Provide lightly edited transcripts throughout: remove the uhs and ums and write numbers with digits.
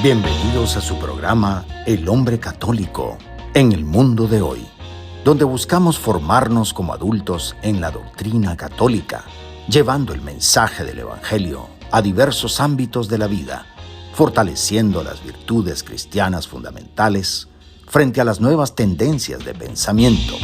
Bienvenidos a su programa El Hombre Católico en el mundo de hoy, donde buscamos formarnos como adultos en la doctrina católica, llevando el mensaje del Evangelio a diversos ámbitos de la vida, fortaleciendo las virtudes cristianas fundamentales frente a las nuevas tendencias de pensamiento.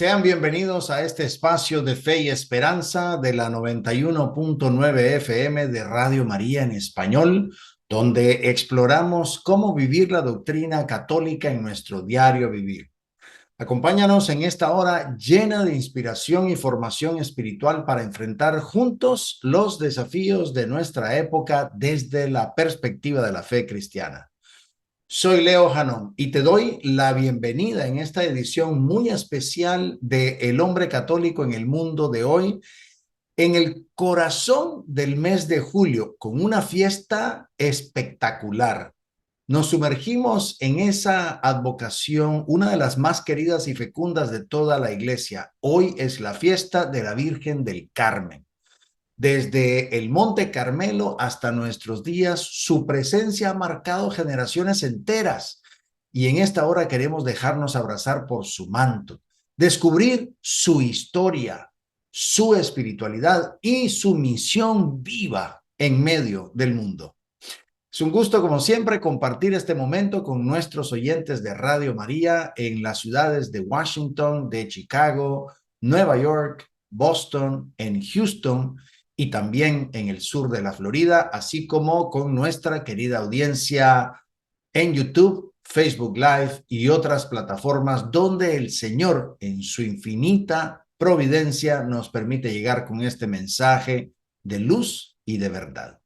Sean bienvenidos a este espacio de fe y esperanza de la 91.9 FM de Radio María en español, donde exploramos cómo vivir la doctrina católica en nuestro diario vivir. Acompáñanos en esta hora llena de inspiración y formación espiritual para enfrentar juntos los desafíos de nuestra época desde la perspectiva de la fe cristiana. Soy Leo Janón y te doy la bienvenida en esta edición muy especial de El Hombre Católico en el mundo de hoy, en el corazón del mes de julio, con una fiesta espectacular. Nos sumergimos en esa advocación, una de las más queridas y fecundas de toda la Iglesia. Hoy es la fiesta de la Virgen del Carmen. Desde el Monte Carmelo hasta nuestros días, su presencia ha marcado generaciones enteras y en esta hora queremos dejarnos abrazar por su manto, descubrir su historia, su espiritualidad y su misión viva en medio del mundo. Es un gusto, como siempre, compartir este momento con nuestros oyentes de Radio María en las ciudades de Washington, de Chicago, Nueva York, Boston, en Houston y también en el sur de la Florida, así como con nuestra querida audiencia en YouTube, Facebook Live y otras plataformas donde el Señor, en su infinita providencia, nos permite llegar con este mensaje de luz y de verdad.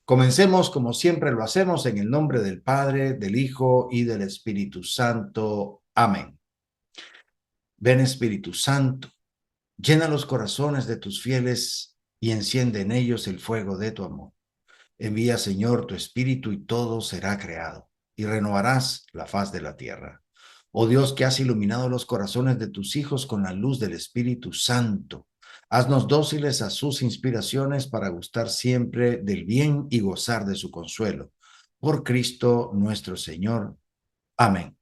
Comencemos como siempre lo hacemos en el nombre del Padre, del Hijo y del Espíritu Santo. Amén. Ven Espíritu Santo, llena los corazones de tus fieles y enciende en ellos el fuego de tu amor. Envía, Señor, tu Espíritu y todo será creado y renovarás la faz de la tierra. Oh Dios, que has iluminado los corazones de tus hijos con la luz del Espíritu Santo, haznos dóciles a sus inspiraciones para gustar siempre del bien y gozar de su consuelo. Por Cristo nuestro Señor. Amén.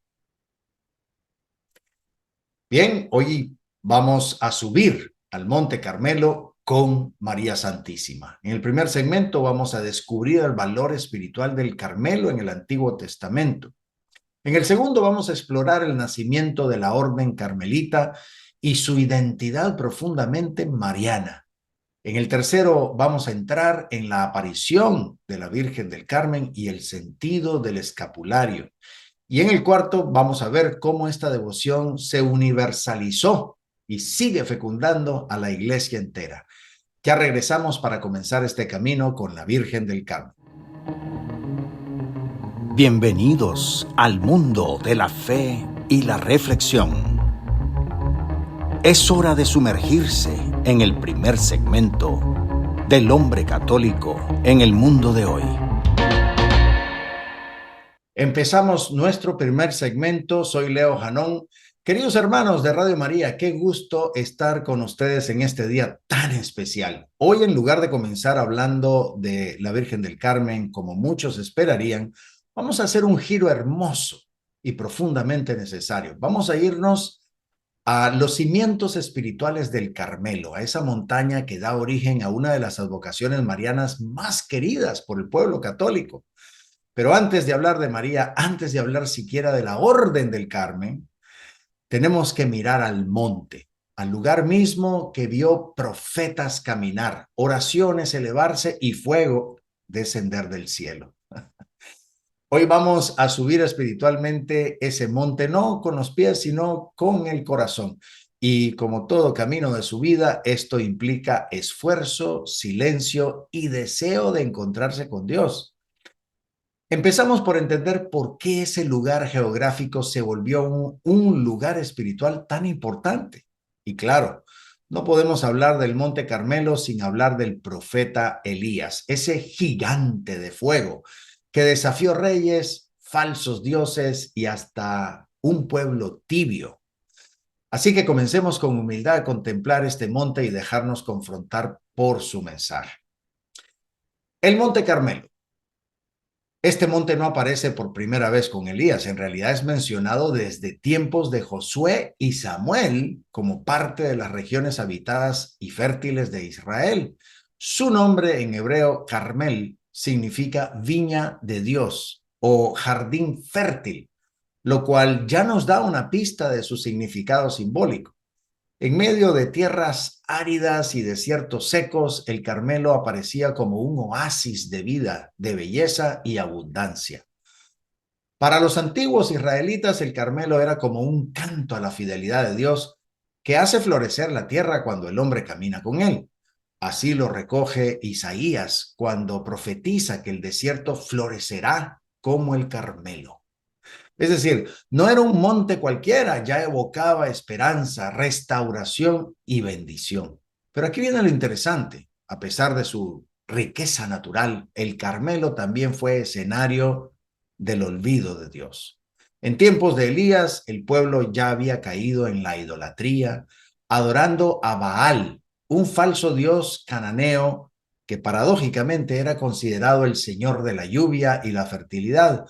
Bien, hoy vamos a subir al Monte Carmelo con María Santísima. En el primer segmento vamos a descubrir el valor espiritual del Carmelo en el Antiguo Testamento. En el segundo vamos a explorar el nacimiento de la Orden Carmelita y su identidad profundamente mariana. En el tercero vamos a entrar en la aparición de la Virgen del Carmen y el sentido del escapulario. Y en el cuarto vamos a ver cómo esta devoción se universalizó y sigue fecundando a la Iglesia entera. Ya regresamos para comenzar este camino con la Virgen del Carmen. Bienvenidos al mundo de la fe y la reflexión. Es hora de sumergirse en el primer segmento del Hombre Católico en el mundo de hoy. Empezamos nuestro primer segmento. Soy Leo Janón. Queridos hermanos de Radio María, qué gusto estar con ustedes en este día tan especial. Hoy, en lugar de comenzar hablando de la Virgen del Carmen, como muchos esperarían, vamos a hacer un giro hermoso y profundamente necesario. Vamos a irnos a los cimientos espirituales del Carmelo, a esa montaña que da origen a una de las advocaciones marianas más queridas por el pueblo católico. Pero antes de hablar de María, antes de hablar siquiera de la Orden del Carmen, tenemos que mirar al monte, al lugar mismo que vio profetas caminar, oraciones elevarse y fuego descender del cielo. Hoy vamos a subir espiritualmente ese monte, no con los pies, sino con el corazón. Y como todo camino de su vida, esto implica esfuerzo, silencio y deseo de encontrarse con Dios. Empezamos por entender por qué ese lugar geográfico se volvió un lugar espiritual tan importante. Y claro, No podemos hablar del Monte Carmelo sin hablar del profeta Elías, ese gigante de fuego que desafió reyes, falsos dioses y hasta un pueblo tibio. Así que comencemos con humildad a contemplar este monte y dejarnos confrontar por su mensaje. El Monte Carmelo. Este monte no aparece por primera vez con Elías, en realidad es mencionado desde tiempos de Josué y Samuel como parte de las regiones habitadas y fértiles de Israel. Su nombre en hebreo, Carmel, significa viña de Dios o jardín fértil, lo cual ya nos da una pista de su significado simbólico. En medio de tierras áridas y desiertos secos, el Carmelo aparecía como un oasis de vida, de belleza y abundancia. Para los antiguos israelitas, el Carmelo era como un canto a la fidelidad de Dios que hace florecer la tierra cuando el hombre camina con él. Así lo recoge Isaías cuando profetiza que el desierto florecerá como el Carmelo. Es decir, no era un monte cualquiera, ya evocaba esperanza, restauración y bendición. Pero aquí viene lo interesante. A pesar de su riqueza natural, el Carmelo también fue escenario del olvido de Dios. En tiempos de Elías, el pueblo ya había caído en la idolatría, adorando a Baal, un falso dios cananeo que paradójicamente era considerado el señor de la lluvia y la fertilidad.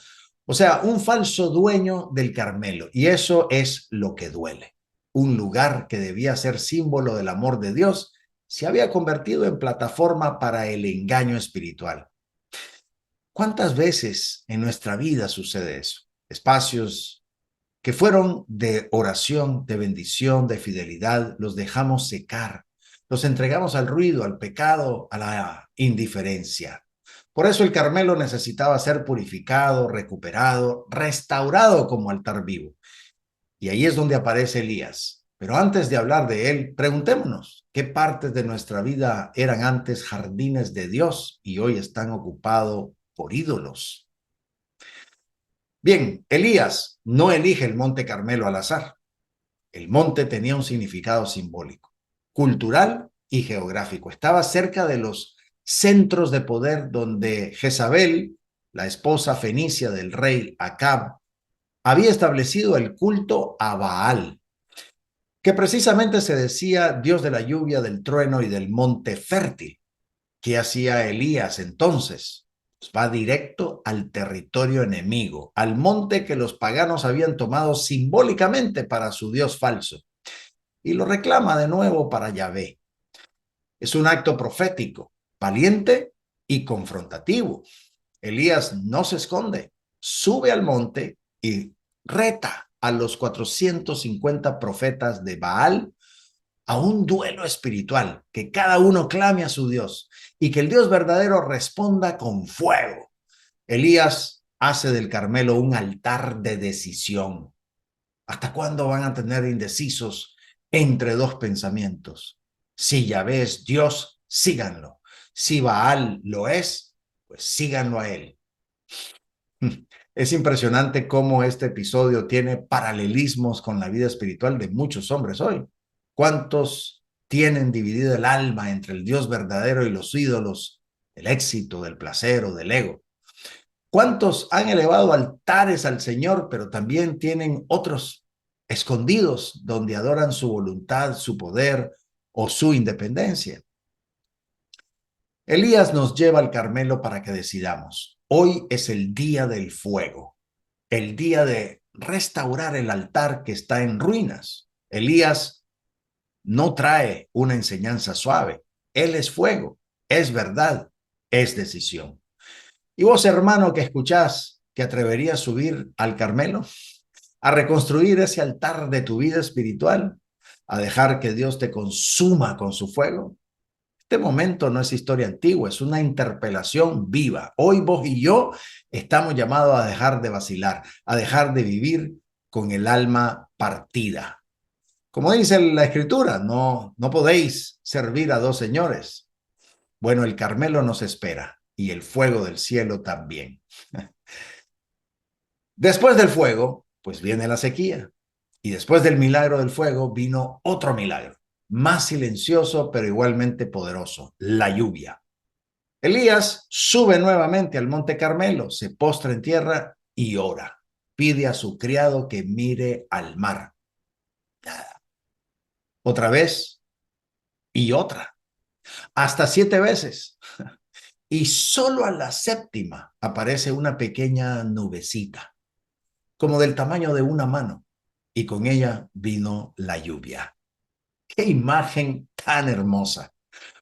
O sea, un falso dueño del Carmelo. Y eso es lo que duele. Un lugar que debía ser símbolo del amor de Dios se había convertido en plataforma para el engaño espiritual. ¿Cuántas veces en nuestra vida sucede eso? Espacios que fueron de oración, de bendición, de fidelidad, los dejamos secar, los entregamos al ruido, al pecado, a la indiferencia. Por eso el Carmelo necesitaba ser purificado, recuperado, restaurado como altar vivo. Y ahí es donde aparece Elías. Pero antes de hablar de él, preguntémonos, ¿qué partes de nuestra vida eran antes jardines de Dios y hoy están ocupados por ídolos? Bien, Elías no elige el Monte Carmelo al azar. El monte tenía un significado simbólico, cultural y geográfico. Estaba cerca de los centros de poder donde Jezabel, la esposa fenicia del rey Acab, había establecido el culto a Baal, que precisamente se decía Dios de la lluvia, del trueno y del monte fértil. ¿Qué hacía Elías entonces? Pues va directo al territorio enemigo, al monte que los paganos habían tomado simbólicamente para su dios falso, y lo reclama de nuevo para Yahvé. Es un acto profético, valiente y confrontativo. Elías no se esconde, sube al monte y reta a los 450 profetas de Baal a un duelo espiritual, que cada uno clame a su Dios y que el Dios verdadero responda con fuego. Elías hace del Carmelo un altar de decisión. ¿Hasta cuándo van a tener indecisos entre dos pensamientos? Si Yahvé es Dios, síganlo. Si Baal lo es, pues síganlo a él. Es impresionante cómo este episodio tiene paralelismos con la vida espiritual de muchos hombres hoy. ¿Cuántos tienen dividido el alma entre el Dios verdadero y los ídolos del éxito, del placer o del ego? ¿Cuántos han elevado altares al Señor, pero también tienen otros escondidos donde adoran su voluntad, su poder o su independencia? Elías nos lleva al Carmelo para que decidamos. Hoy es el día del fuego, el día de restaurar el altar que está en ruinas. Elías no trae una enseñanza suave. Él es fuego, es verdad, es decisión. Y vos, hermano, que escuchás, ¿te atreverías a subir al Carmelo? ¿A reconstruir ese altar de tu vida espiritual? ¿A dejar que Dios te consuma con su fuego? Este momento no es historia antigua, es una interpelación viva. Hoy vos y yo estamos llamados a dejar de vacilar, a dejar de vivir con el alma partida. Como dice la Escritura, no podéis servir a dos señores. Bueno, el Carmelo nos espera y el fuego del cielo también. Después del fuego, pues viene la sequía. Y después del milagro del fuego vino otro milagro. más silencioso, pero igualmente poderoso, la lluvia. Elías sube nuevamente al monte Carmelo, se postra en tierra y ora. Pide a su criado que mire al mar. Nada. Otra vez y otra. Hasta 7 veces. Y solo a la séptima aparece una pequeña nubecita, como del tamaño de una mano, y con ella vino la lluvia. ¡Qué imagen tan hermosa!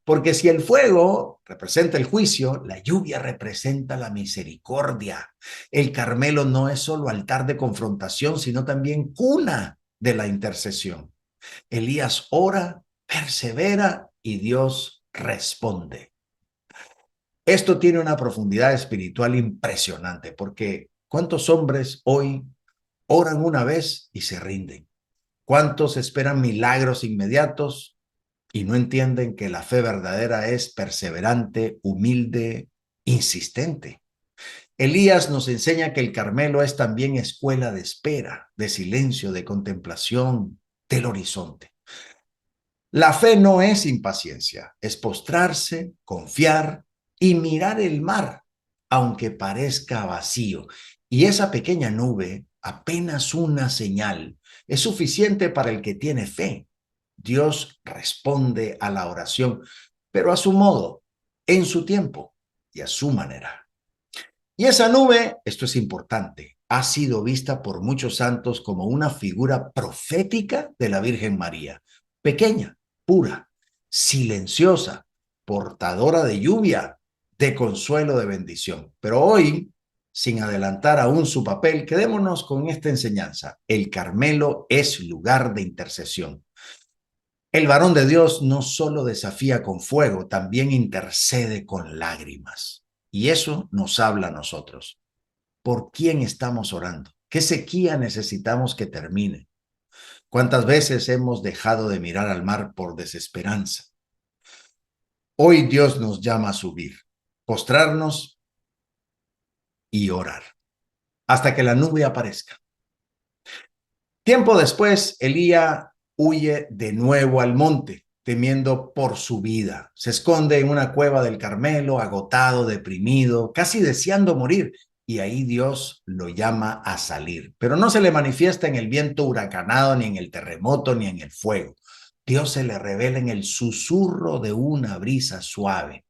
Porque si el fuego representa el juicio, la lluvia representa la misericordia. El Carmelo no es solo altar de confrontación, sino también cuna de la intercesión. Elías ora, persevera y Dios responde. Esto tiene una profundidad espiritual impresionante, porque ¿cuántos hombres hoy oran una vez y se rinden? ¿Cuántos esperan milagros inmediatos y no entienden que la fe verdadera es perseverante, humilde, insistente? Elías nos enseña que el Carmelo es también escuela de espera, de silencio, de contemplación del horizonte. La fe no es impaciencia, es postrarse, confiar y mirar el mar, aunque parezca vacío. Y esa pequeña nube, apenas una señal, es suficiente para el que tiene fe. Dios responde a la oración, pero a su modo, en su tiempo y a su manera. Y esa nube, esto es importante, ha sido vista por muchos santos como una figura profética de la Virgen María, pequeña, pura, silenciosa, portadora de lluvia, de consuelo, de bendición. Pero hoy, sin adelantar aún su papel, quedémonos con esta enseñanza. El Carmelo es lugar de intercesión. El varón de Dios no solo desafía con fuego, también intercede con lágrimas. Y eso nos habla a nosotros. ¿Por quién estamos orando? ¿Qué sequía necesitamos que termine? ¿Cuántas veces hemos dejado de mirar al mar por desesperanza? Hoy Dios nos llama a subir, postrarnos y orar, hasta que la nube aparezca. Tiempo después, Elías huye de nuevo al monte, temiendo por su vida. Se esconde en una cueva del Carmelo, agotado, deprimido, casi deseando morir. Y ahí Dios lo llama a salir. Pero no se le manifiesta en el viento huracanado, ni en el terremoto, ni en el fuego. Dios se le revela en el susurro de una brisa suave.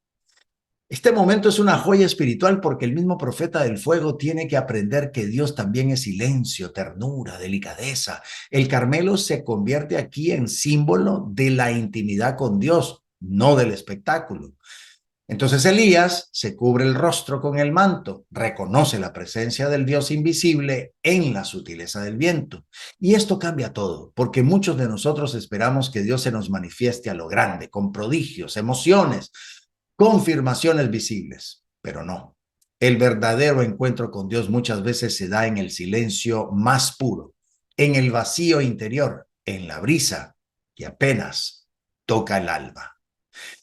Este momento es una joya espiritual porque el mismo profeta del fuego tiene que aprender que Dios también es silencio, ternura, delicadeza. El Carmelo se convierte aquí en símbolo de la intimidad con Dios, no del espectáculo. Entonces Elías se cubre el rostro con el manto, reconoce la presencia del Dios invisible en la sutileza del viento. Y esto cambia todo, porque muchos de nosotros esperamos que Dios se nos manifieste a lo grande, con prodigios, emociones, confirmaciones visibles, pero no. El verdadero encuentro con Dios muchas veces se da en el silencio más puro, en el vacío interior, en la brisa que apenas toca el alma.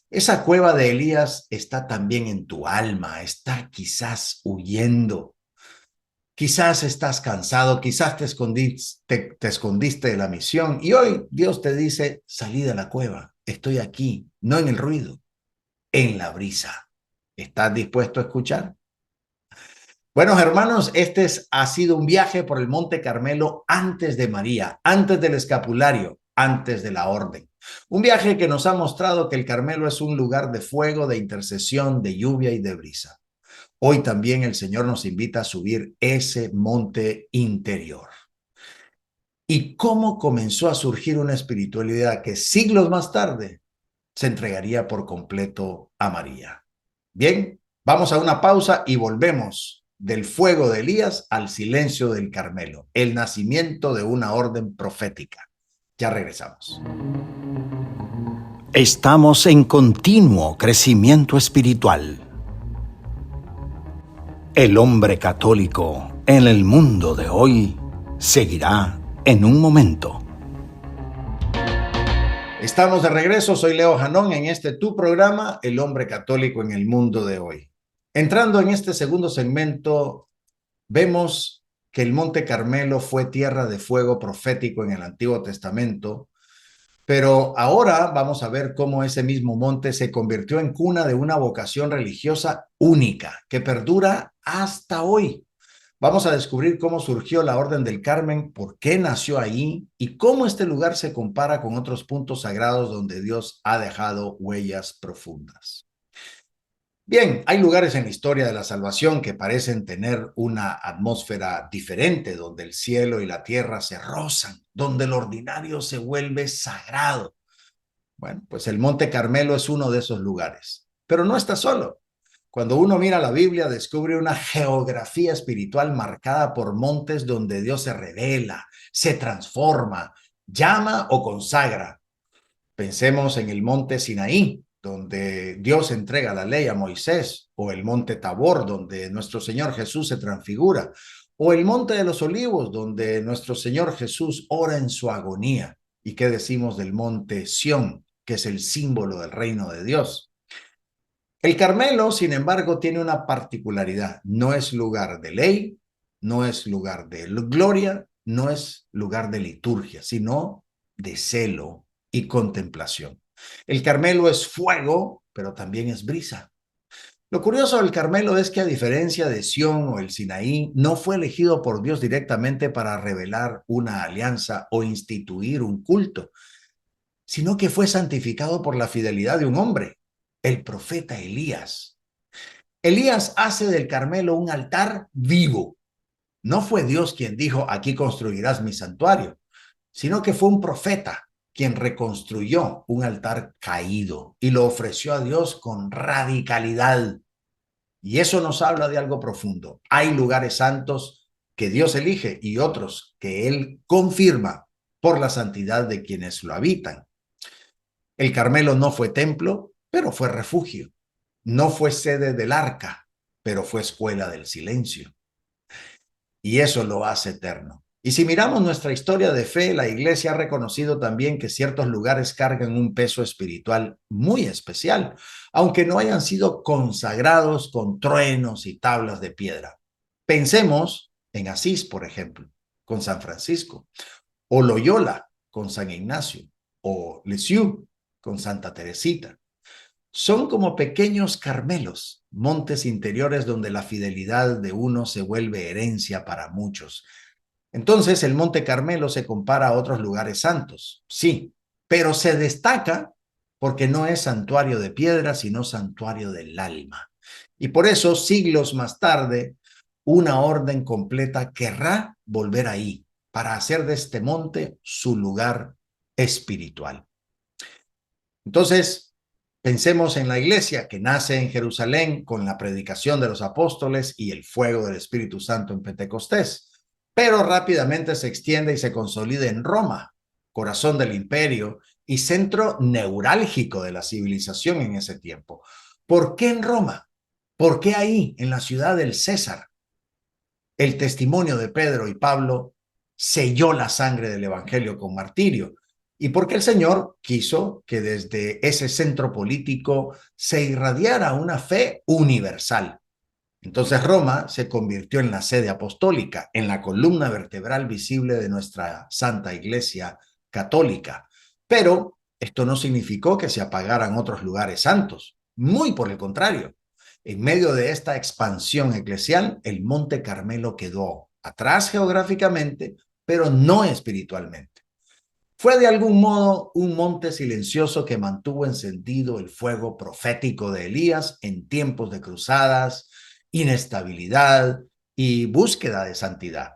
Esa cueva de Elías está también en tu alma, está quizás huyendo, quizás estás cansado, quizás te escondiste de la misión y hoy Dios te dice, salí de la cueva, estoy aquí, no en el ruido, en la brisa. ¿Estás dispuesto a escuchar? Buenos hermanos, ha sido un viaje por el Monte Carmelo antes de María, antes del escapulario, antes de la orden. Un viaje que nos ha mostrado que el Carmelo es un lugar de fuego, de intercesión, de lluvia y de brisa. Hoy también el Señor nos invita a subir ese monte interior. ¿Y cómo comenzó a surgir una espiritualidad que siglos más tarde se entregaría por completo a María? Bien, vamos a una pausa y volvemos del fuego de Elías al silencio del Carmelo, el nacimiento de una orden profética. Ya regresamos. Estamos en continuo crecimiento espiritual. El hombre católico en el mundo de hoy seguirá en un momento. Estamos de regreso, soy Leo Janón en tu programa, El hombre católico en el mundo de hoy. Entrando en este segundo segmento, vemos que el Monte Carmelo fue tierra de fuego profético en el Antiguo Testamento, Pero ahora vamos a ver cómo ese mismo monte se convirtió en cuna de una vocación religiosa única que perdura hasta hoy. Vamos a descubrir cómo surgió la Orden del Carmen, por qué nació ahí y cómo este lugar se compara con otros puntos sagrados donde Dios ha dejado huellas profundas. Bien, hay lugares en la historia de la salvación que parecen tener una atmósfera diferente, donde el cielo y la tierra se rozan, donde lo ordinario se vuelve sagrado. Bueno, pues el Monte Carmelo es uno de esos lugares, pero no está solo. Cuando uno mira la Biblia, descubre una geografía espiritual marcada por montes donde Dios se revela, se transforma, llama o consagra. Pensemos en el monte Sinaí, donde Dios entrega la ley a Moisés, o el monte Tabor, donde nuestro Señor Jesús se transfigura, o el monte de los Olivos, donde nuestro Señor Jesús ora en su agonía. ¿Y qué decimos del monte Sión, que es el símbolo del reino de Dios? El Carmelo, sin embargo, tiene una particularidad. No es lugar de ley, no es lugar de gloria, no es lugar de liturgia, sino de celo y contemplación. El Carmelo es fuego, pero también es brisa. Lo curioso del Carmelo es que, a diferencia de Sión o el Sinaí, no fue elegido por Dios directamente para revelar una alianza o instituir un culto, sino que fue santificado por la fidelidad de un hombre, el profeta Elías. Elías hace del Carmelo un altar vivo. No fue Dios quien dijo, aquí construirás mi santuario, sino que fue un profeta quien reconstruyó un altar caído y lo ofreció a Dios con radicalidad. Y eso nos habla de algo profundo. Hay lugares santos que Dios elige y otros que Él confirma por la santidad de quienes lo habitan. El Carmelo no fue templo, pero fue refugio. No fue sede del arca, pero fue escuela del silencio. Y eso lo hace eterno. Y si miramos nuestra historia de fe, la iglesia ha reconocido también que ciertos lugares cargan un peso espiritual muy especial, aunque no hayan sido consagrados con truenos y tablas de piedra. Pensemos en Asís, por ejemplo, con San Francisco, o Loyola con San Ignacio, o Lisieux con Santa Teresita. Son como pequeños Carmelos, montes interiores donde la fidelidad de uno se vuelve herencia para muchos. Entonces, el Monte Carmelo se compara a otros lugares santos, sí, pero se destaca porque no es santuario de piedra, sino santuario del alma. Y por eso, siglos más tarde, una orden completa querrá volver ahí para hacer de este monte su lugar espiritual. Entonces, pensemos en la iglesia que nace en Jerusalén con la predicación de los apóstoles y el fuego del Espíritu Santo en Pentecostés, pero rápidamente se extiende y se consolida en Roma, corazón del imperio y centro neurálgico de la civilización en ese tiempo. ¿Por qué en Roma? ¿Por qué ahí, en la ciudad del César? El testimonio de Pedro y Pablo selló la sangre del evangelio con martirio, y porque el Señor quiso que desde ese centro político se irradiara una fe universal. Entonces Roma se convirtió en la sede apostólica, en la columna vertebral visible de nuestra Santa Iglesia Católica. Pero esto no significó que se apagaran otros lugares santos, muy por el contrario. En medio de esta expansión eclesial, el Monte Carmelo quedó atrás geográficamente, pero no espiritualmente. Fue de algún modo un monte silencioso que mantuvo encendido el fuego profético de Elías en tiempos de cruzadas, inestabilidad y búsqueda de santidad.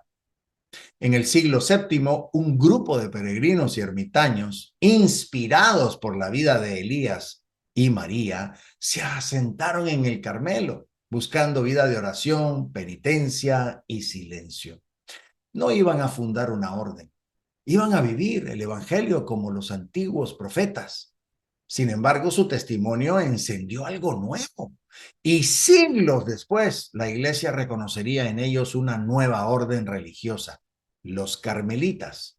En el siglo VII, un grupo de peregrinos y ermitaños, inspirados por la vida de Elías y María, se asentaron en el Carmelo, buscando vida de oración, penitencia y silencio. No iban a fundar una orden, iban a vivir el evangelio como los antiguos profetas. Sin embargo, su testimonio encendió algo nuevo. Y siglos después, la iglesia reconocería en ellos una nueva orden religiosa, los carmelitas.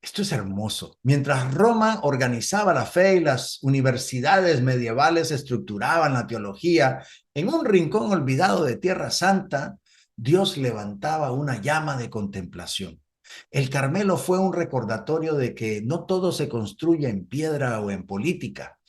Esto es hermoso. Mientras Roma organizaba la fe y las universidades medievales estructuraban la teología, en un rincón olvidado de Tierra Santa, Dios levantaba una llama de contemplación. El Carmelo fue un recordatorio de que no todo se construye en piedra o en política,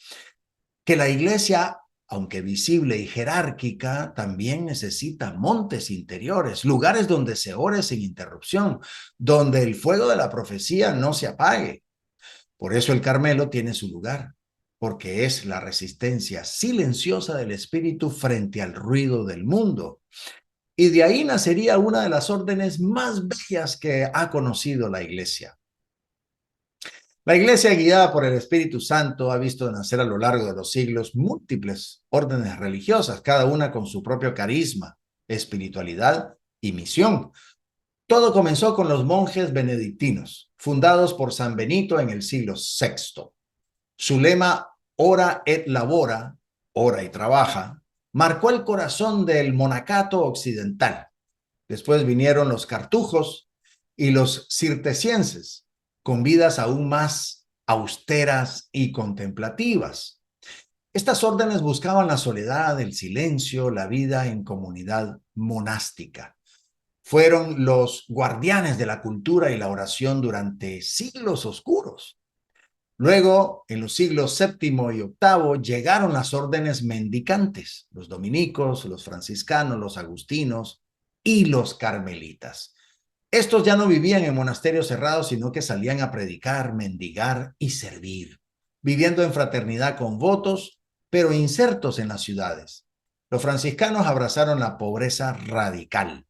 que la iglesia, aunque visible y jerárquica, también necesita montes interiores, lugares donde se ore sin interrupción, donde el fuego de la profecía no se apague. Por eso el Carmelo tiene su lugar, porque es la resistencia silenciosa del espíritu frente al ruido del mundo. Y de ahí nacería una de las órdenes más bellas que ha conocido la iglesia. La iglesia, guiada por el Espíritu Santo, ha visto nacer a lo largo de los siglos múltiples órdenes religiosas, cada una con su propio carisma, espiritualidad y misión. Todo comenzó con los monjes benedictinos, fundados por San Benito en el siglo VI. Su lema, ora et labora, ora y trabaja, marcó el corazón del monacato occidental. Después vinieron los cartujos y los cirtesienses, con vidas aún más austeras y contemplativas. Estas órdenes buscaban la soledad, el silencio, la vida en comunidad monástica. Fueron los guardianes de la cultura y la oración durante siglos oscuros. Luego, en los siglos VII y VIII, llegaron las órdenes mendicantes, los dominicos, los franciscanos, los agustinos y los carmelitas. Estos ya no vivían en monasterios cerrados, sino que salían a predicar, mendigar y servir, viviendo en fraternidad con votos, pero insertos en las ciudades. Los franciscanos abrazaron la pobreza radical.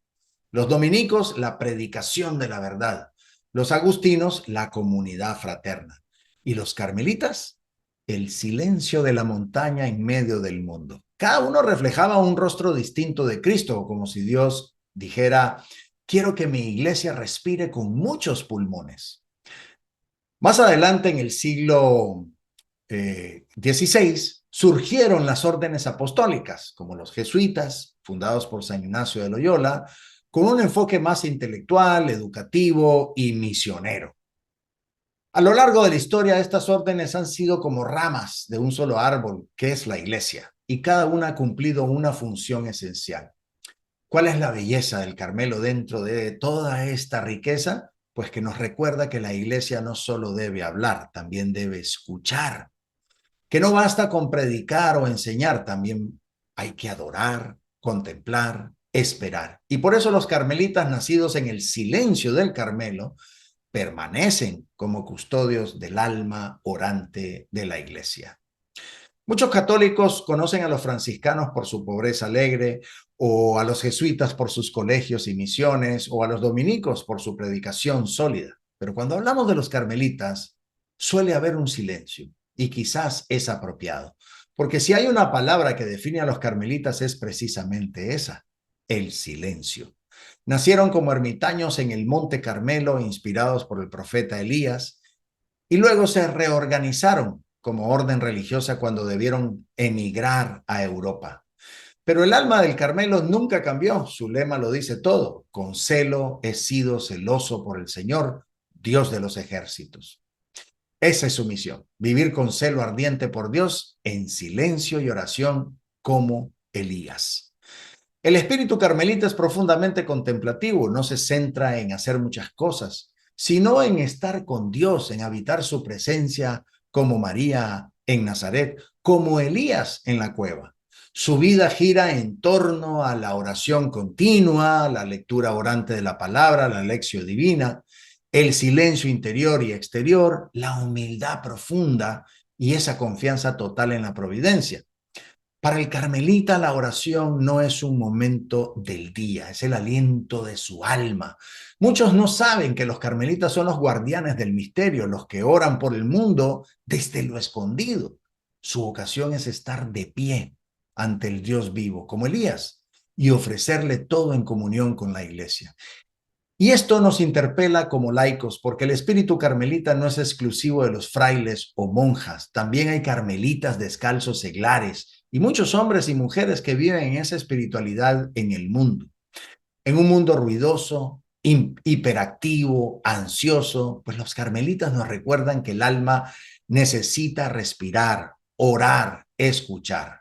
Los dominicos, la predicación de la verdad. Los agustinos, la comunidad fraterna. Y los carmelitas, el silencio de la montaña en medio del mundo. Cada uno reflejaba un rostro distinto de Cristo, como si Dios dijera: quiero que mi iglesia respire con muchos pulmones. Más adelante, en el siglo XVI, surgieron las órdenes apostólicas, como los jesuitas, fundados por San Ignacio de Loyola, con un enfoque más intelectual, educativo y misionero. A lo largo de la historia, estas órdenes han sido como ramas de un solo árbol, que es la iglesia, y cada una ha cumplido una función esencial. ¿Cuál es la belleza del Carmelo dentro de toda esta riqueza? Pues que nos recuerda que la iglesia no solo debe hablar, también debe escuchar. Que no basta con predicar o enseñar, también hay que adorar, contemplar, esperar. Y por eso los carmelitas, nacidos en el silencio del Carmelo, permanecen como custodios del alma orante de la iglesia. Muchos católicos conocen a los franciscanos por su pobreza alegre, o a los jesuitas por sus colegios y misiones, o a los dominicos por su predicación sólida. Pero cuando hablamos de los carmelitas, suele haber un silencio, y quizás es apropiado, porque si hay una palabra que define a los carmelitas es precisamente esa: el silencio. Nacieron como ermitaños en el Monte Carmelo, inspirados por el profeta Elías, y luego se reorganizaron como orden religiosa cuando debieron emigrar a Europa. Pero el alma del Carmelo nunca cambió. Su lema lo dice todo: con celo he sido celoso por el Señor, Dios de los ejércitos. Esa es su misión: vivir con celo ardiente por Dios, en silencio y oración, como Elías. El espíritu carmelita es profundamente contemplativo, no se centra en hacer muchas cosas, sino en estar con Dios, en habitar su presencia, como María en Nazaret, como Elías en la cueva. Su vida gira en torno a la oración continua, la lectura orante de la palabra, la lección divina, el silencio interior y exterior, la humildad profunda y esa confianza total en la providencia. Para el carmelita, la oración no es un momento del día, es el aliento de su alma. Muchos no saben que los carmelitas son los guardianes del misterio, los que oran por el mundo desde lo escondido. Su vocación es estar de pie ante el Dios vivo, como Elías, y ofrecerle todo en comunión con la iglesia. Y esto nos interpela como laicos, porque el espíritu carmelita no es exclusivo de los frailes o monjas. También hay carmelitas descalzos seglares y muchos hombres y mujeres que viven en esa espiritualidad en el mundo. En un mundo ruidoso, hiperactivo, ansioso, pues los carmelitas nos recuerdan que el alma necesita respirar, orar, escuchar.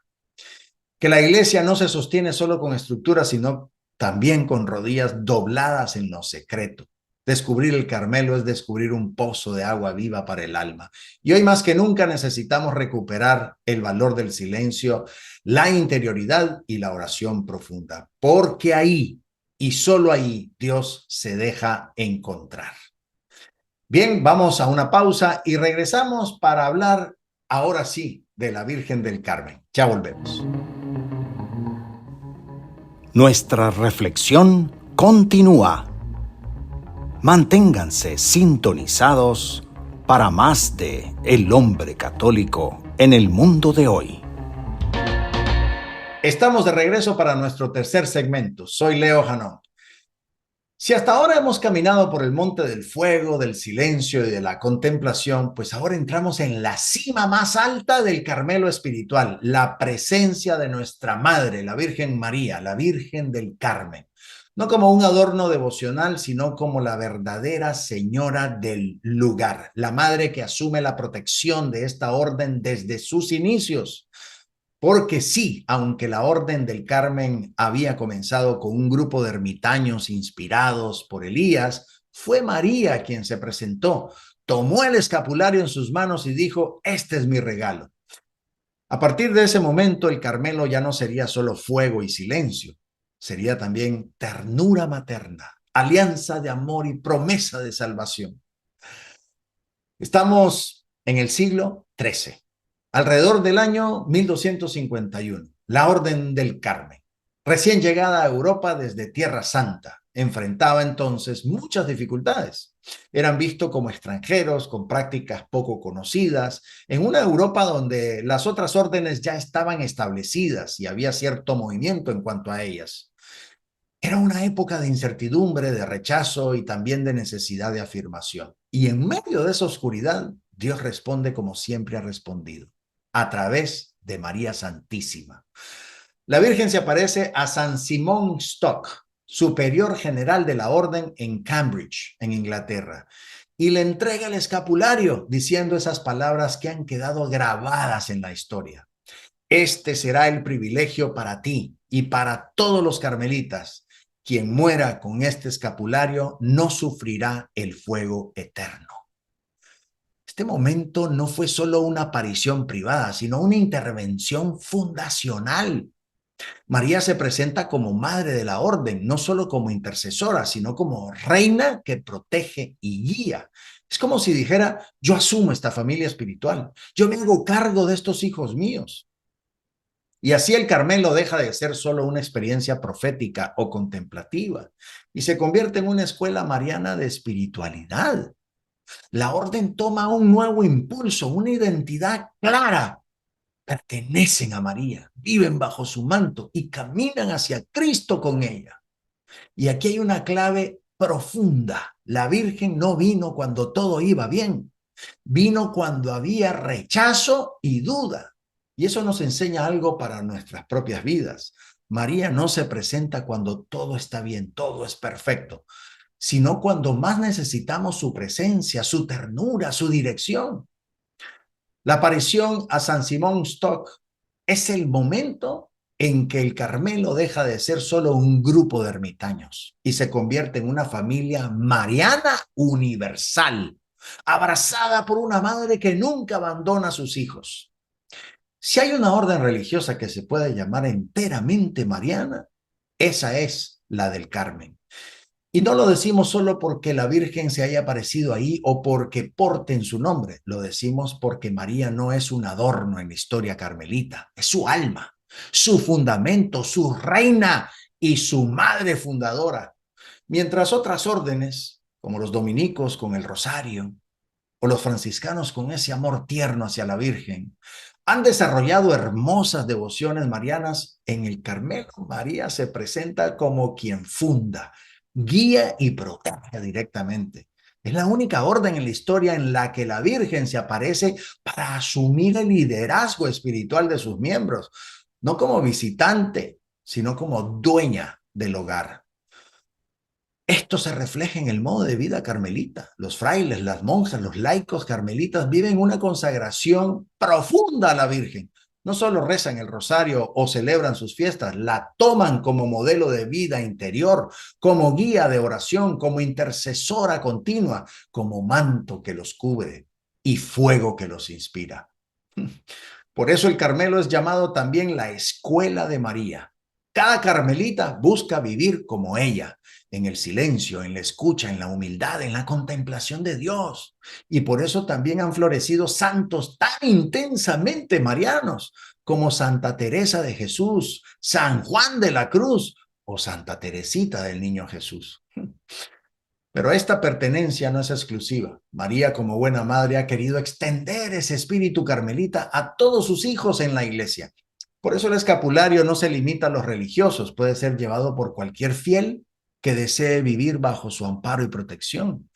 Que la iglesia no se sostiene solo con estructuras, sino también con rodillas dobladas en lo secreto. Descubrir el Carmelo es descubrir un pozo de agua viva para el alma. Y hoy más que nunca necesitamos recuperar el valor del silencio, la interioridad y la oración profunda, porque ahí y solo ahí Dios se deja encontrar. Bien, vamos a una pausa y regresamos para hablar ahora sí de la Virgen del Carmen. Ya volvemos. Nuestra reflexión continúa. Manténganse sintonizados para más de El Hombre Católico en el mundo de hoy. Estamos de regreso para nuestro tercer segmento. Soy Leo Janón. Si hasta ahora hemos caminado por el monte del fuego, del silencio y de la contemplación, pues ahora entramos en la cima más alta del Carmelo espiritual, la presencia de nuestra Madre, la Virgen María, la Virgen del Carmen. No como un adorno devocional, sino como la verdadera señora del lugar, la madre que asume la protección de esta orden desde sus inicios. Porque sí, aunque la Orden del Carmen había comenzado con un grupo de ermitaños inspirados por Elías, fue María quien se presentó, tomó el escapulario en sus manos y dijo: este es mi regalo. A partir de ese momento, el Carmelo ya no sería solo fuego y silencio, sería también ternura materna, alianza de amor y promesa de salvación. Estamos en el siglo XIII. Alrededor del año 1251, la Orden del Carmen, recién llegada a Europa desde Tierra Santa, enfrentaba entonces muchas dificultades. Eran vistos como extranjeros, con prácticas poco conocidas, en una Europa donde las otras órdenes ya estaban establecidas y había cierto movimiento en cuanto a ellas. Era una época de incertidumbre, de rechazo y también de necesidad de afirmación. Y en medio de esa oscuridad, Dios responde como siempre ha respondido, a través de María Santísima. La Virgen se aparece a San Simón Stock, superior general de la orden en Cambridge, en Inglaterra, y le entrega el escapulario diciendo esas palabras que han quedado grabadas en la historia. Este será el privilegio para ti y para todos los carmelitas. Quien muera con este escapulario no sufrirá el fuego eterno. Este momento no fue solo una aparición privada, sino una intervención fundacional. María se presenta como madre de la orden, no solo como intercesora, sino como reina que protege y guía. Es como si dijera: yo asumo esta familia espiritual, yo me hago cargo de estos hijos míos. Y así el Carmelo deja de ser solo una experiencia profética o contemplativa y se convierte en una escuela mariana de espiritualidad. La orden toma un nuevo impulso, una identidad clara. Pertenecen a María, viven bajo su manto y caminan hacia Cristo con ella. Y aquí hay una clave profunda. La Virgen no vino cuando todo iba bien, vino cuando había rechazo y duda. Y eso nos enseña algo para nuestras propias vidas. María no se presenta cuando todo está bien, todo es perfecto, sino cuando más necesitamos su presencia, su ternura, su dirección. La aparición a San Simón Stock es el momento en que el Carmelo deja de ser solo un grupo de ermitaños y se convierte en una familia mariana universal, abrazada por una madre que nunca abandona a sus hijos. Si hay una orden religiosa que se puede llamar enteramente mariana, esa es la del Carmen. Y no lo decimos solo porque la Virgen se haya aparecido ahí o porque porten su nombre. Lo decimos porque María no es un adorno en la historia carmelita. Es su alma, su fundamento, su reina y su madre fundadora. Mientras otras órdenes, como los dominicos con el rosario o los franciscanos con ese amor tierno hacia la Virgen, han desarrollado hermosas devociones marianas, en el Carmelo María se presenta como quien funda, guía y protege directamente. Es la única orden en la historia en la que la Virgen se aparece para asumir el liderazgo espiritual de sus miembros, no como visitante, sino como dueña del hogar. Esto se refleja en el modo de vida carmelita. Los frailes, las monjas, los laicos carmelitas viven una consagración profunda a la Virgen. no solo rezan el rosario o celebran sus fiestas, la toman como modelo de vida interior, como guía de oración, como intercesora continua, como manto que los cubre y fuego que los inspira. Por eso el Carmelo es llamado también la escuela de María. Cada carmelita busca vivir como ella, en el silencio, en la escucha, en la humildad, en la contemplación de Dios. Y por eso también han florecido santos tan intensamente marianos como Santa Teresa de Jesús, San Juan de la Cruz o Santa Teresita del Niño Jesús. Pero esta pertenencia no es exclusiva. María, como buena madre, ha querido extender ese espíritu carmelita a todos sus hijos en la iglesia. Por eso el escapulario no se limita a los religiosos, puede ser llevado por cualquier fiel que desee vivir bajo su amparo y protección.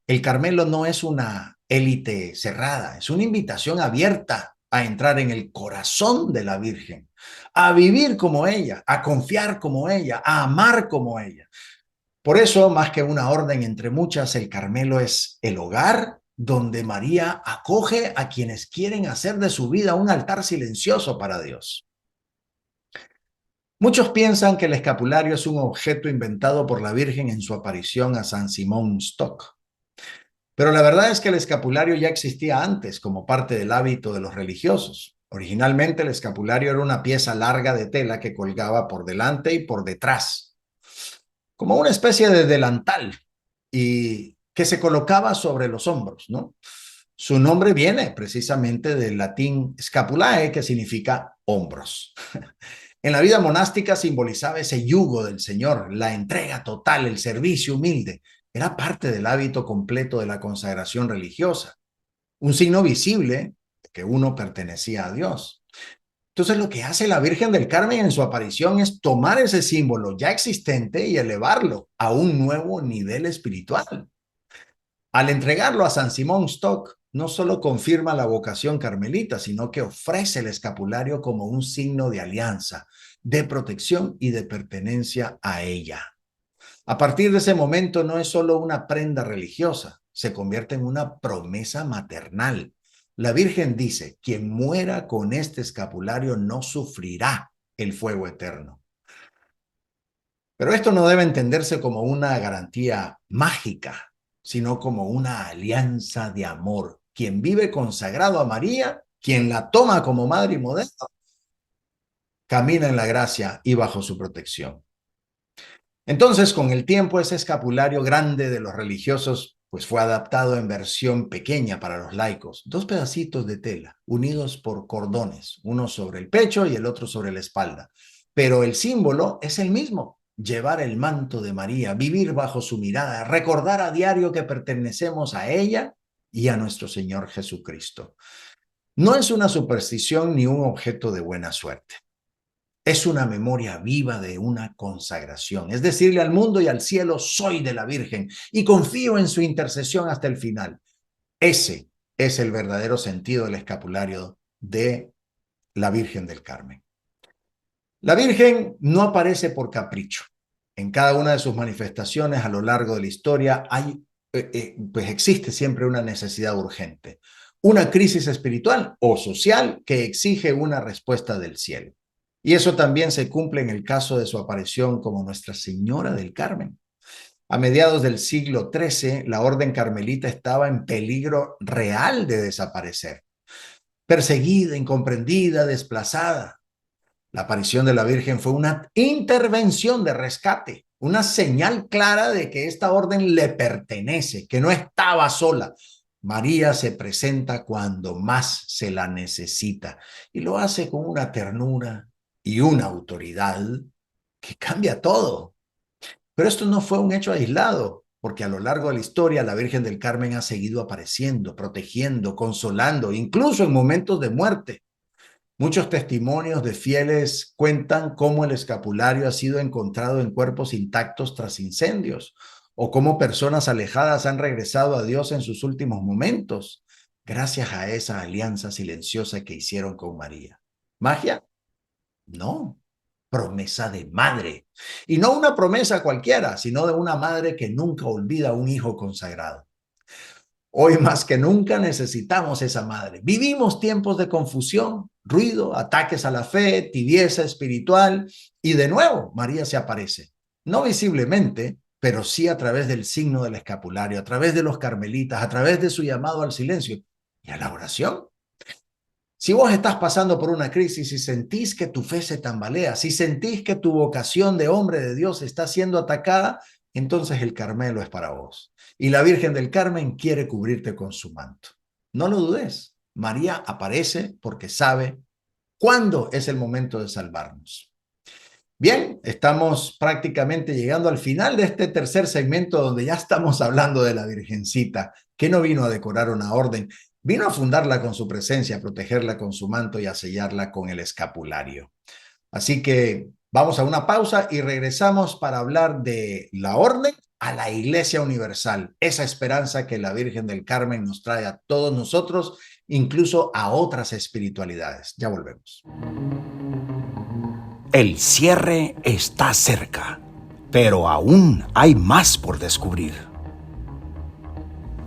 El Carmelo no es una élite cerrada, es una invitación abierta a entrar en el corazón de la Virgen, a vivir como ella, a confiar como ella, a amar como ella. Por eso, más que una orden entre muchas, el Carmelo es el hogar donde María acoge a quienes quieren hacer de su vida un altar silencioso para Dios. Muchos piensan que el escapulario es un objeto inventado por la Virgen en su aparición a San Simón Stock. Pero la verdad es que el escapulario ya existía antes como parte del hábito de los religiosos. Originalmente el escapulario era una pieza larga de tela que colgaba por delante y por detrás, como una especie de delantal y que se colocaba sobre los hombros, ¿no? Su nombre viene precisamente del latín scapulae, que significa hombros. En la vida monástica simbolizaba ese yugo del Señor, la entrega total, el servicio humilde. Era parte del hábito completo de la consagración religiosa, un signo visible de que uno pertenecía a Dios. Entonces lo que hace la Virgen del Carmen en su aparición es tomar ese símbolo ya existente y elevarlo a un nuevo nivel espiritual. Al entregarlo a San Simón Stock, no solo confirma la vocación carmelita, sino que ofrece el escapulario como un signo de alianza, de protección y de pertenencia a ella. A partir de ese momento no es solo una prenda religiosa, se convierte en una promesa maternal. La Virgen dice, quien muera con este escapulario no sufrirá el fuego eterno. Pero esto no debe entenderse como una garantía mágica, sino como una alianza de amor. Quien vive consagrado a María, quien la toma como madre y modelo, camina en la gracia y bajo su protección. Entonces, con el tiempo, ese escapulario grande de los religiosos pues fue adaptado en versión pequeña para los laicos. 2 pedacitos de tela unidos por cordones, uno sobre el pecho y el otro sobre la espalda. Pero el símbolo es el mismo. Llevar el manto de María, vivir bajo su mirada, recordar a diario que pertenecemos a ella y a nuestro Señor Jesucristo. No es una superstición ni un objeto de buena suerte. Es una memoria viva de una consagración. Es decirle al mundo y al cielo, soy de la Virgen y confío en su intercesión hasta el final. Ese es el verdadero sentido del escapulario de la Virgen del Carmen. La Virgen no aparece por capricho. En cada una de sus manifestaciones a lo largo de la historia pues existe siempre una necesidad urgente, una crisis espiritual o social que exige una respuesta del cielo. Y eso también se cumple en el caso de su aparición como Nuestra Señora del Carmen. A mediados del siglo XIII, la orden carmelita estaba en peligro real de desaparecer, perseguida, incomprendida, desplazada. La aparición de la Virgen fue una intervención de rescate, una señal clara de que esta orden le pertenece, que no estaba sola. María se presenta cuando más se la necesita y lo hace con una ternura y una autoridad que cambia todo. Pero esto no fue un hecho aislado, porque a lo largo de la historia la Virgen del Carmen ha seguido apareciendo, protegiendo, consolando, incluso en momentos de muerte. Muchos testimonios de fieles cuentan cómo el escapulario ha sido encontrado en cuerpos intactos tras incendios, o cómo personas alejadas han regresado a Dios en sus últimos momentos, gracias a esa alianza silenciosa que hicieron con María. ¿Magia? No, promesa de madre. Y no una promesa cualquiera, sino de una madre que nunca olvida a un hijo consagrado. Hoy más que nunca necesitamos esa madre. Vivimos tiempos de confusión, ruido, ataques a la fe, tibieza espiritual y de nuevo María se aparece. No visiblemente, pero sí a través del signo del escapulario, a través de los carmelitas, a través de su llamado al silencio y a la oración. Si vos estás pasando por una crisis y sentís que tu fe se tambalea, si sentís que tu vocación de hombre de Dios está siendo atacada, entonces el Carmelo es para vos. Y la Virgen del Carmen quiere cubrirte con su manto. No lo dudes. María aparece porque sabe cuándo es el momento de salvarnos. Bien, estamos prácticamente llegando al final de este tercer segmento donde ya estamos hablando de la Virgencita, que no vino a decorar una orden, vino a fundarla con su presencia, a protegerla con su manto y a sellarla con el escapulario. Así que vamos a una pausa y regresamos para hablar de la orden a la Iglesia Universal, esa esperanza que la Virgen del Carmen nos trae a todos nosotros, incluso a otras espiritualidades. Ya volvemos. El cierre está cerca, pero aún hay más por descubrir.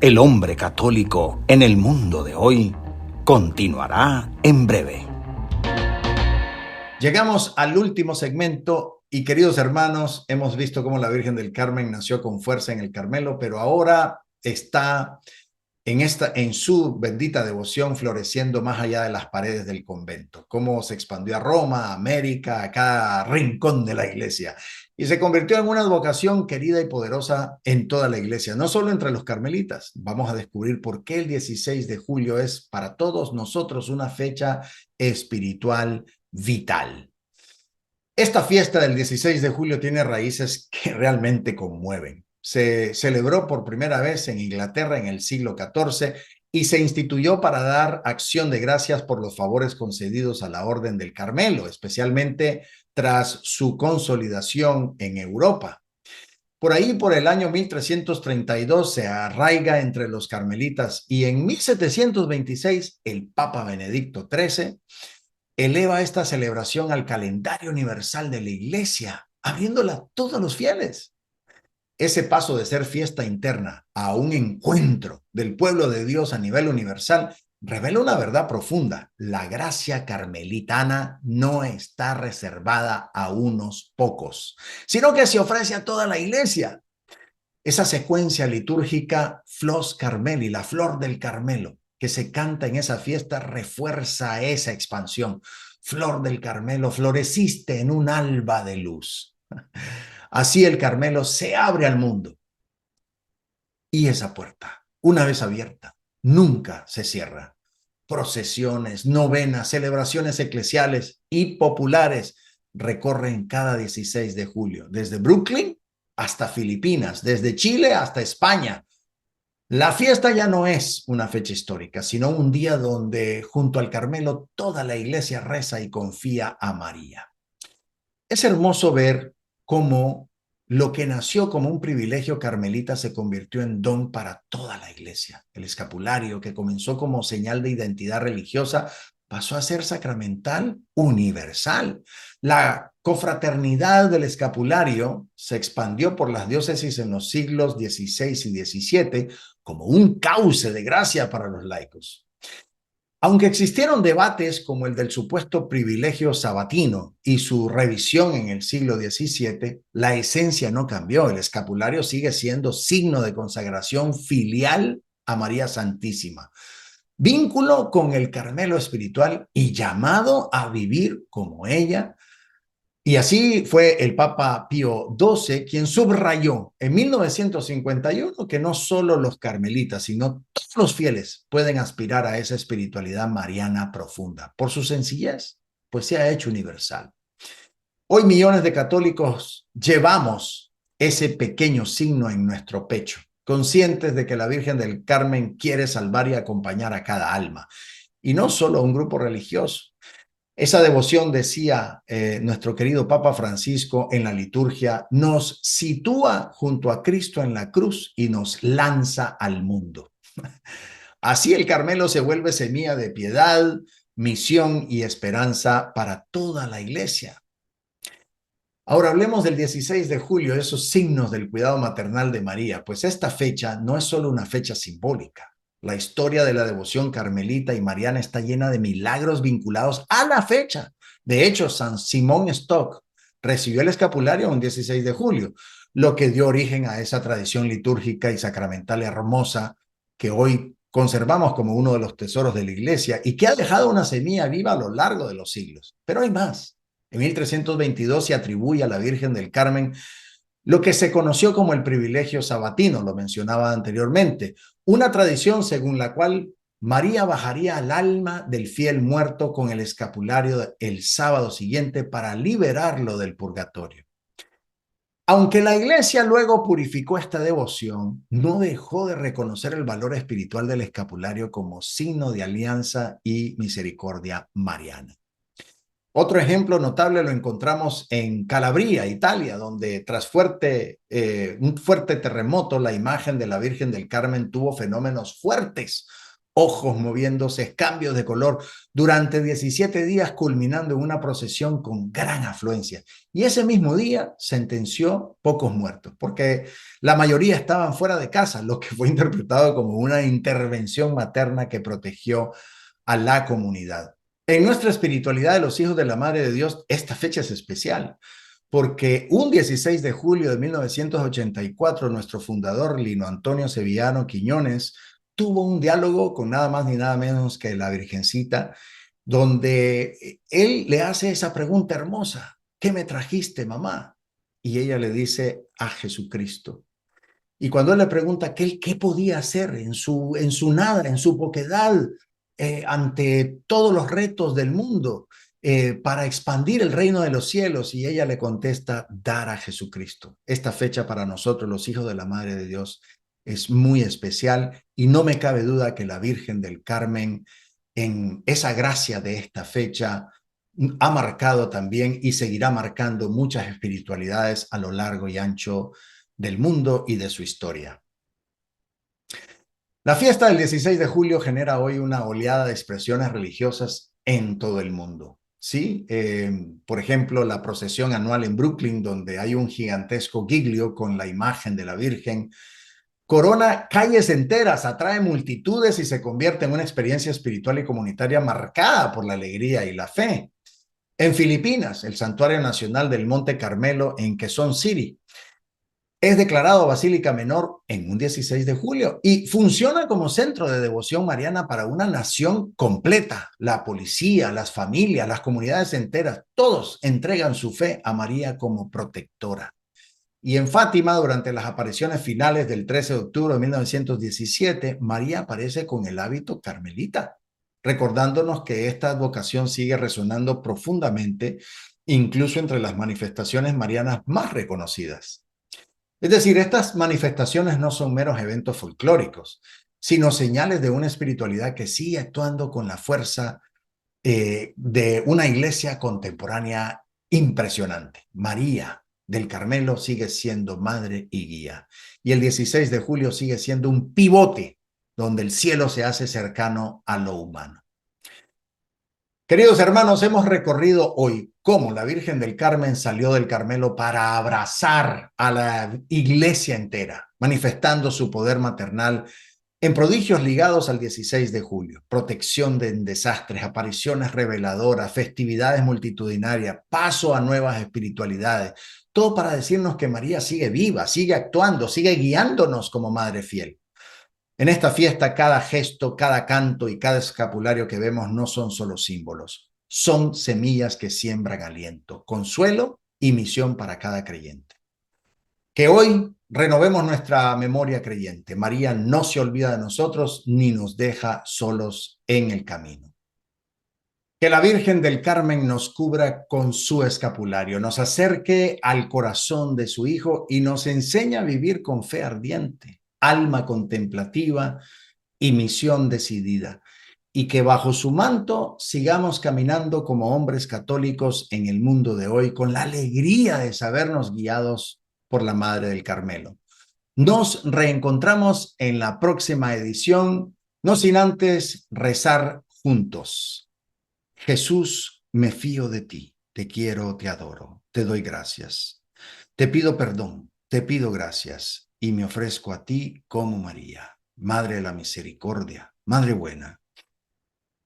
El hombre católico en el mundo de hoy continuará en breve. Llegamos al último segmento y queridos hermanos, hemos visto cómo la Virgen del Carmen nació con fuerza en el Carmelo, pero ahora está en su bendita devoción floreciendo más allá de las paredes del convento, cómo se expandió a Roma, a América, a cada rincón de la iglesia y se convirtió en una vocación querida y poderosa en toda la iglesia, no solo entre los carmelitas. Vamos a descubrir por qué el 16 de julio es para todos nosotros una fecha espiritual vital. Esta fiesta del 16 de julio tiene raíces que realmente conmueven. Se celebró por primera vez en Inglaterra en el siglo XIV y se instituyó para dar acción de gracias por los favores concedidos a la Orden del Carmelo, especialmente tras su consolidación en Europa. Por ahí, por el año 1332, se arraiga entre los carmelitas y en 1726 el Papa Benedicto XIII eleva esta celebración al calendario universal de la iglesia, abriéndola a todos los fieles. Ese paso de ser fiesta interna a un encuentro del pueblo de Dios a nivel universal revela una verdad profunda. La gracia carmelitana no está reservada a unos pocos, sino que se ofrece a toda la iglesia. Esa secuencia litúrgica Flos Carmeli, la flor del Carmelo, que se canta en esa fiesta, refuerza esa expansión. Flor del Carmelo, floreciste en un alba de luz. Así el Carmelo se abre al mundo. Y esa puerta, una vez abierta, nunca se cierra. Procesiones, novenas, celebraciones eclesiales y populares recorren cada 16 de julio, desde Brooklyn hasta Filipinas, desde Chile hasta España. La fiesta ya no es una fecha histórica, sino un día donde junto al Carmelo toda la iglesia reza y confía a María. Es hermoso ver cómo lo que nació como un privilegio carmelita se convirtió en don para toda la iglesia. El escapulario, que comenzó como señal de identidad religiosa, pasó a ser sacramental universal. La confraternidad del escapulario se expandió por las diócesis en los siglos XVI y XVII como un cauce de gracia para los laicos. Aunque existieron debates como el del supuesto privilegio sabatino y su revisión en el siglo XVII, la esencia no cambió. El escapulario sigue siendo signo de consagración filial a María Santísima, vínculo con el Carmelo espiritual y llamado a vivir como ella. Y así fue el Papa Pío XII quien subrayó en 1951 que no solo los carmelitas, sino todos los fieles pueden aspirar a esa espiritualidad mariana profunda. Por su sencillez, pues se ha hecho universal. Hoy millones de católicos llevamos ese pequeño signo en nuestro pecho, conscientes de que la Virgen del Carmen quiere salvar y acompañar a cada alma, y no solo a un grupo religioso. Esa devoción, decía nuestro querido Papa Francisco en la liturgia, nos sitúa junto a Cristo en la cruz y nos lanza al mundo. Así el Carmelo se vuelve semilla de piedad, misión y esperanza para toda la iglesia. Ahora hablemos del 16 de julio, esos signos del cuidado maternal de María, pues esta fecha no es solo una fecha simbólica, La historia de la devoción carmelita y mariana está llena de milagros vinculados a la fecha. De hecho, San Simón Stock recibió el escapulario un 16 de julio, lo que dio origen a esa tradición litúrgica y sacramental hermosa que hoy conservamos como uno de los tesoros de la Iglesia y que ha dejado una semilla viva a lo largo de los siglos. Pero hay más. En 1322 se atribuye a la Virgen del Carmen lo que se conoció como el privilegio sabatino, lo mencionaba anteriormente, una tradición según la cual María bajaría al alma del fiel muerto con el escapulario el sábado siguiente para liberarlo del purgatorio. Aunque la Iglesia luego purificó esta devoción, no dejó de reconocer el valor espiritual del escapulario como signo de alianza y misericordia mariana. Otro ejemplo notable lo encontramos en Calabria, Italia, donde tras un fuerte terremoto, la imagen de la Virgen del Carmen tuvo fenómenos fuertes, ojos moviéndose, cambios de color, durante 17 días culminando en una procesión con gran afluencia. Y ese mismo día sentenció pocos muertos, porque la mayoría estaban fuera de casa, lo que fue interpretado como una intervención materna que protegió a la comunidad. En nuestra espiritualidad de los hijos de la Madre de Dios, esta fecha es especial, porque un 16 de julio de 1984, nuestro fundador, Lino Antonio Sevillano Quiñones, tuvo un diálogo con nada más ni nada menos que la Virgencita, donde él le hace esa pregunta hermosa: ¿qué me trajiste, mamá? Y ella le dice: a Jesucristo. Y cuando él le pregunta qué podía hacer en su nada, en su poquedad, ante todos los retos del mundo, para expandir el reino de los cielos, y ella le contesta: dar a Jesucristo. Esta fecha para nosotros, los hijos de la Madre de Dios, es muy especial y no me cabe duda que la Virgen del Carmen, en esa gracia de esta fecha, ha marcado también y seguirá marcando muchas espiritualidades a lo largo y ancho del mundo y de su historia. La fiesta del 16 de julio genera hoy una oleada de expresiones religiosas en todo el mundo. Sí, por ejemplo, la procesión anual en Brooklyn, donde hay un gigantesco giglio con la imagen de la Virgen, corona calles enteras, atrae multitudes y se convierte en una experiencia espiritual y comunitaria marcada por la alegría y la fe. En Filipinas, el Santuario Nacional del Monte Carmelo en Quezon City es declarado Basílica Menor en un 16 de julio y funciona como centro de devoción mariana para una nación completa. La policía, las familias, las comunidades enteras, todos entregan su fe a María como protectora. Y en Fátima, durante las apariciones finales del 13 de octubre de 1917, María aparece con el hábito carmelita, recordándonos que esta advocación sigue resonando profundamente, incluso entre las manifestaciones marianas más reconocidas. Es decir, estas manifestaciones no son meros eventos folclóricos, sino señales de una espiritualidad que sigue actuando con la fuerza de una iglesia contemporánea impresionante. María del Carmelo sigue siendo madre y guía. Y el 16 de julio sigue siendo un pivote donde el cielo se hace cercano a lo humano. Queridos hermanos, hemos recorrido hoy cómo la Virgen del Carmen salió del Carmelo para abrazar a la iglesia entera, manifestando su poder maternal en prodigios ligados al 16 de julio, protección de desastres, apariciones reveladoras, festividades multitudinarias, paso a nuevas espiritualidades, todo para decirnos que María sigue viva, sigue actuando, sigue guiándonos como madre fiel. En esta fiesta, cada gesto, cada canto y cada escapulario que vemos no son solo símbolos, son semillas que siembran aliento, consuelo y misión para cada creyente. Que hoy renovemos nuestra memoria creyente. María no se olvida de nosotros ni nos deja solos en el camino. Que la Virgen del Carmen nos cubra con su escapulario, nos acerque al corazón de su Hijo y nos enseñe a vivir con fe ardiente, alma contemplativa y misión decidida, y que bajo su manto sigamos caminando como hombres católicos en el mundo de hoy con la alegría de sabernos guiados por la Madre del Carmelo. Nos reencontramos en la próxima edición, no sin antes rezar juntos. Jesús, me fío de ti, te quiero, te adoro, te doy gracias. Te pido perdón, te pido gracias y me ofrezco a ti como María. Madre de la misericordia, Madre buena.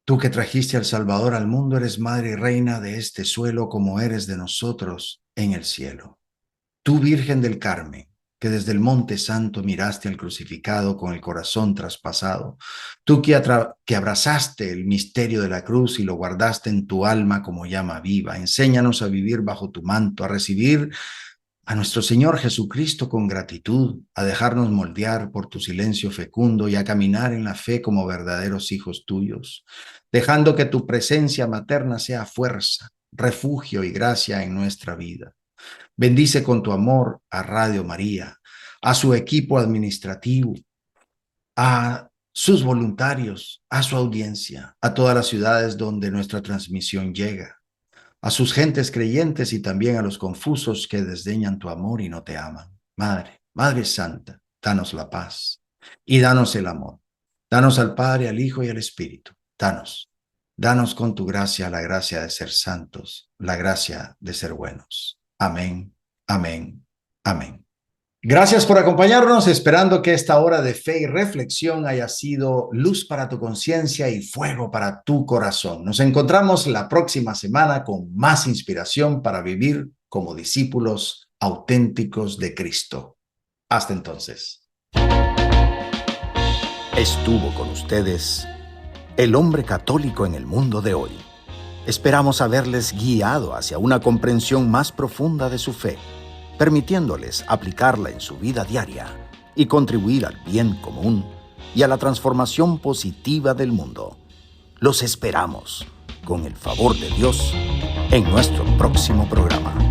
Tú que trajiste al Salvador al mundo, eres Madre y Reina de este suelo como eres de nosotros en el cielo. Tú, Virgen del Carmen, que desde el Monte Santo miraste al crucificado con el corazón traspasado, tú que abrazaste el misterio de la cruz y lo guardaste en tu alma como llama viva, enséñanos a vivir bajo tu manto, a recibir a nuestro Señor Jesucristo con gratitud, a dejarnos moldear por tu silencio fecundo y a caminar en la fe como verdaderos hijos tuyos, dejando que tu presencia materna sea fuerza, refugio y gracia en nuestra vida. Bendice con tu amor a Radio María, a su equipo administrativo, a sus voluntarios, a su audiencia, a todas las ciudades donde nuestra transmisión llega, a sus gentes creyentes y también a los confusos que desdeñan tu amor y no te aman. Madre, Madre Santa, danos la paz y danos el amor. Danos al Padre, al Hijo y al Espíritu. Danos con tu gracia la gracia de ser santos, la gracia de ser buenos. Amén, amén, amén. Gracias por acompañarnos, esperando que esta hora de fe y reflexión haya sido luz para tu conciencia y fuego para tu corazón. Nos encontramos la próxima semana con más inspiración para vivir como discípulos auténticos de Cristo. Hasta entonces. Estuvo con ustedes el hombre católico en el mundo de hoy. Esperamos haberles guiado hacia una comprensión más profunda de su fe, permitiéndoles aplicarla en su vida diaria y contribuir al bien común y a la transformación positiva del mundo. Los esperamos, con el favor de Dios, en nuestro próximo programa.